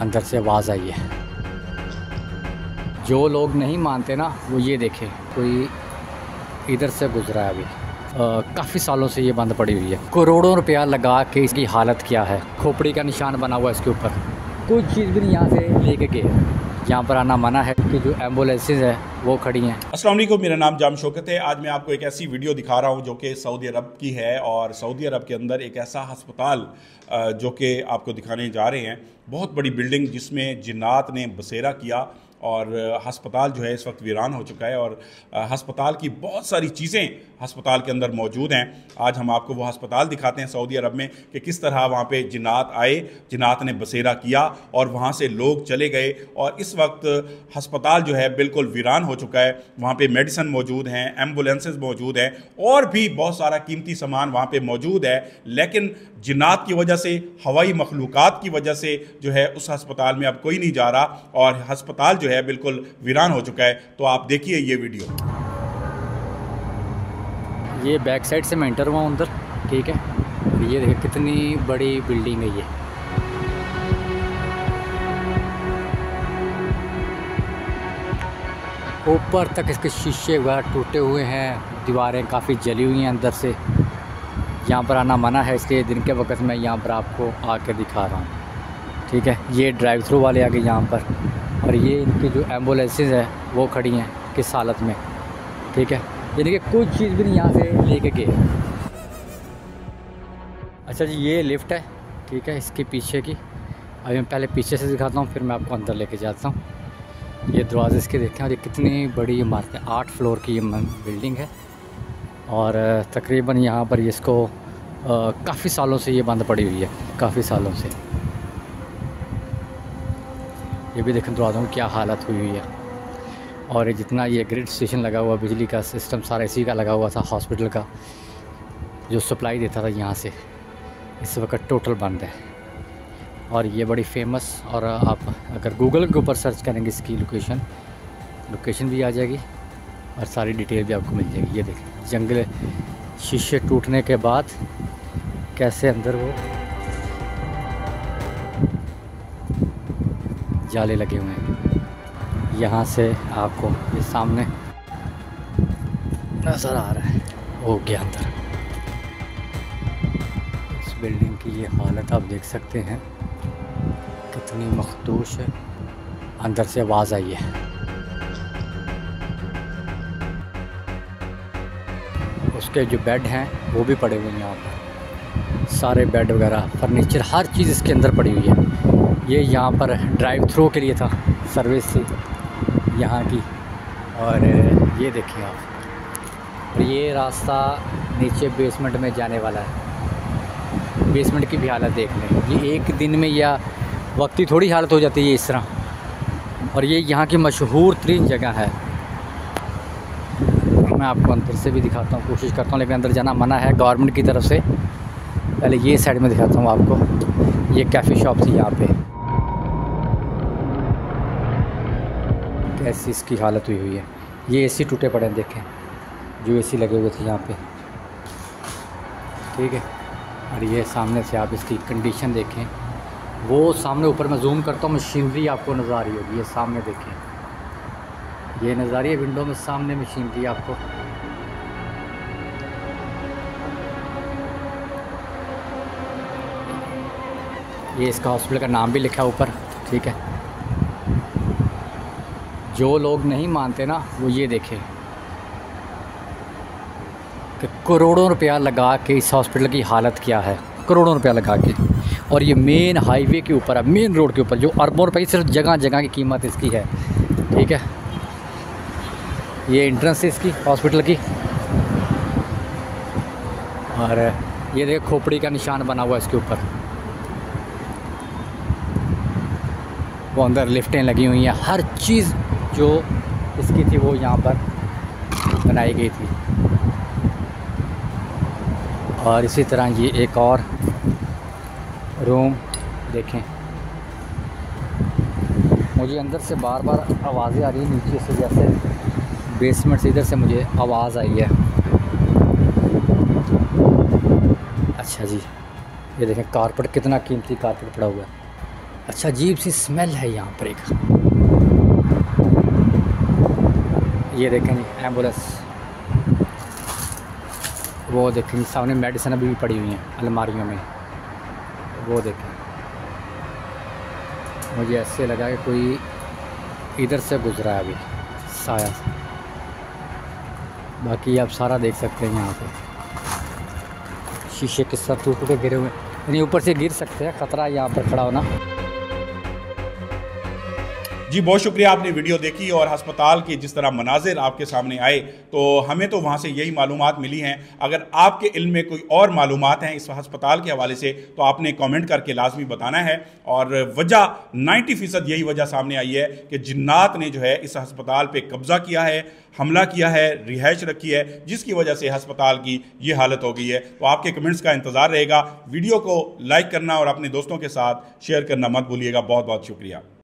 अंदर से आवाज़ आई है। जो लोग नहीं मानते ना वो ये देखें, कोई इधर से गुजरा है अभी। काफ़ी सालों से ये बंद पड़ी हुई है। करोड़ों रुपया लगा के इसकी हालत क्या है। खोपड़ी का निशान बना हुआ है इसके ऊपर। कुछ चीज़ भी नहीं यहाँ से लेके गए। यहाँ पर आना मना है कि जो एम्बुलेंसेज है वो खड़ी हैं। अस्सलाम वालेकुम, मेरा नाम जाम शौकत है। आज मैं आपको एक ऐसी वीडियो दिखा रहा हूँ जो कि सऊदी अरब की है, और सऊदी अरब के अंदर एक ऐसा अस्पताल जो कि आपको दिखाने जा रहे हैं। बहुत बड़ी बिल्डिंग जिसमें जिन्नात ने बसेरा किया, और हस्पताल जो है इस वक्त वीरान हो चुका है, और हस्पताल की बहुत सारी चीज़ें हस्पताल के अंदर मौजूद हैं। आज हम आपको वो हस्पताल दिखाते हैं सऊदी अरब में कि किस तरह वहाँ पे जिन्नात आए, जिन्नात ने बसेरा किया और वहाँ से लोग चले गए, और इस वक्त हस्पताल जो है बिल्कुल वीरान हो चुका है। वहाँ पे मेडिसिन मौजूद हैं, एम्बुलेंसेज मौजूद हैं, और भी बहुत सारा कीमती सामान वहाँ पे मौजूद है। लेकिन जिन्नात की वजह से, हवाई मखलूक़ात की वजह से जो है उस हस्पताल में अब कोई नहीं जा रहा, और हस्पताल जो है बिल्कुल वीरान हो चुका है। तो आप देखिए ये वीडियो। ये बैक साइड से मैं एंटर हुआ अंदर, ठीक है। ये देखिए कितनी बड़ी बिल्डिंग है ये। ऊपर तक इसके शीशे वगैरह टूटे हुए हैं, दीवारें काफ़ी जली हुई हैं अंदर से। यहाँ पर आना मना है, इसलिए दिन के वक्त मैं यहाँ पर आपको आके दिखा रहा हूँ, ठीक है। ये ड्राइव थ्रू वाले आगे यहाँ पर, और ये इनकी जो एम्बुलेंसेज है वो खड़ी हैं किस हालत में, ठीक है। यानी कि कुछ चीज़ भी नहीं यहाँ से लेके गए। अच्छा जी, ये लिफ्ट है, ठीक है, इसके पीछे की। अभी मैं पहले पीछे से दिखाता हूँ, फिर मैं आपको अंदर लेके जाता हूँ। ये दरवाजे इसके देखें, और ये कितनी बड़ी इमारत है। 8 फ्लोर की ये बिल्डिंग है, और तकरीबन यहाँ पर इसको काफ़ी सालों से ये बंद पड़ी हुई है, काफ़ी सालों से। ये भी देखें दरवाज़ों में क्या हालत हुई हुई है। और ये जितना ये ग्रिड स्टेशन लगा हुआ, बिजली का सिस्टम सारा इसी का लगा हुआ था, हॉस्पिटल का जो सप्लाई देता था यहाँ से, इस वक्त टोटल बंद है। और ये बड़ी फेमस, और आप अगर गूगल के ऊपर सर्च करेंगे इसकी लोकेशन भी आ जाएगी, और सारी डिटेल भी आपको मिल जाएगी। ये देखें जंगल, शीशे टूटने के बाद कैसे अंदर वो जाले लगे हुए हैं। यहाँ से आपको ये सामने नज़र आ रहा है, हो गया अंदर। इस बिल्डिंग की ये हालत आप देख सकते हैं, कितनी मखदूश है। अंदर से आवाज़ आई है। उसके जो बेड हैं वो भी पड़े हुए हैं यहाँ पर, सारे बेड वगैरह, फर्नीचर, हर चीज़ इसके अंदर पड़ी हुई है। ये यहाँ पर ड्राइव थ्रू के लिए था, सर्विस थी यहाँ की। और ये देखिए आप, और ये रास्ता नीचे बेसमेंट में जाने वाला है। बेसमेंट की भी हालत देख लें, ये एक दिन में या वक्ती थोड़ी हालत हो जाती है इस तरह। और ये यहाँ की मशहूर तरीन जगह है। मैं आपको अंदर से भी दिखाता हूँ, कोशिश करता हूँ, लेकिन अंदर जाना मना है गवर्नमेंट की तरफ से। पहले ये साइड में दिखाता हूँ आपको। ये कैफ़ी शॉप थी यहाँ पे, कैसी इसकी हालत हुई है। ये एसी टूटे पड़े हैं, देखें जो एसी लगे हुए थे यहाँ पे, ठीक है। और ये सामने से आप इसकी कंडीशन देखें, वो सामने ऊपर मैं जूम करता हूँ, मशीनरी आपको नज़र आ रही होगी। ये सामने देखें, ये नज़र आ रही है विंडो में, सामने मशीनरी आपको। ये इसका हॉस्पिटल का नाम भी लिखा है ऊपर, ठीक है। जो लोग नहीं मानते ना वो ये देखें कि करोड़ों रुपया लगा के इस हॉस्पिटल की हालत क्या है, करोड़ों रुपया लगा के। और ये मेन हाईवे के ऊपर है, मेन रोड के ऊपर, जो अरबों रुपये की सिर्फ जगह जगह की कीमत इसकी है, ठीक है। ये एंट्रेंस है इसकी हॉस्पिटल की, और ये देखिए खोपड़ी का निशान बना हुआ है इसके ऊपर। वो अंदर लिफ्टें लगी हुई हैं, हर चीज़ जो इसकी थी वो यहाँ पर बनाई गई थी। और इसी तरह ये एक और रूम देखें। मुझे अंदर से बार बार आवाज़ें आ रही हैं नीचे से, जैसे बेसमेंट से इधर से मुझे आवाज़ आई है। अच्छा जी, ये देखें कारपेट, कितना कीमती कारपेट पड़ा हुआ है। अच्छा अजीब सी स्मेल है यहाँ पर एक। ये देखें एम्बुलेंस, वो देखें सामने मेडिसिन अभी भी पड़ी हुई हैं अलमारियों में। वो देखें, मुझे ऐसे लगा कि कोई इधर से गुजरा है अभी साया से। बाकी आप सारा देख सकते हैं यहाँ पे शीशे किस तरह टूट के गिरे हुए हैं, यानी ऊपर से गिर सकते हैं, खतरा है यहाँ पर खड़ा होना। जी बहुत शुक्रिया, आपने वीडियो देखी और अस्पताल के जिस तरह मनाजिर आपके सामने आए तो हमें तो वहाँ से यही मालूमात मिली हैं। अगर आपके इल्म में कोई और मालूमात हैं इस अस्पताल के हवाले से तो आपने कमेंट करके लाजमी बताना है। और वजह 90% यही वजह सामने आई है कि जिन्नात ने जो है इस अस्पताल पे कब्जा किया है, हमला किया है, रिहाइश रखी है, जिसकी वजह से अस्पताल की ये हालत हो गई है। तो आपके कमेंट्स का इंतज़ार रहेगा। वीडियो को लाइक करना और अपने दोस्तों के साथ शेयर करना मत भूलिएगा। बहुत बहुत शुक्रिया।